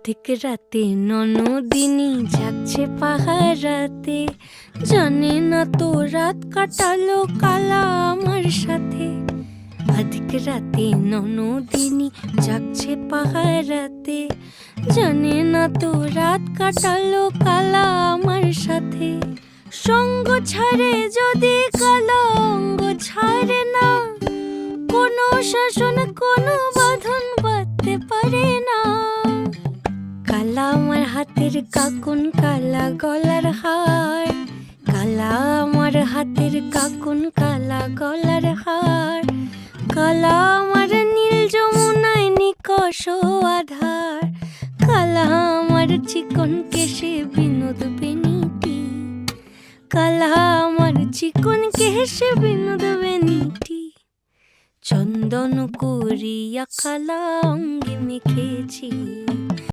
অধিক রাতে ননদিনী যাচ্ছে পাহারাতে, জানে না তো রাত কাটালো কালা আমার সাথে। অধিক রাতে ননদিনী যাচ্ছে পাহারাতে, জানে না তো রাত কাটালো কালা আমার সাথে। সঙ্গ ছাড়ে যদি কালা অঙ্গ ছাড়ে না, কোনো শাসন কোনো বাঁধন বাঁধতে পারে না। কালা আমার হাতের কাকুন কালা গলার হার, কালা আমার হাতের কাকুন কালা গলার হার। কালা আমার নীল যমুনায় নিকষ আধার, কালা আমার চিকন কেশে বিনোদ বেনিটি, কালা আমার চিকন কেশে বিনোদ বেনিটি। চন্দন করিয়া কালা অঙ্গে মেখেছি।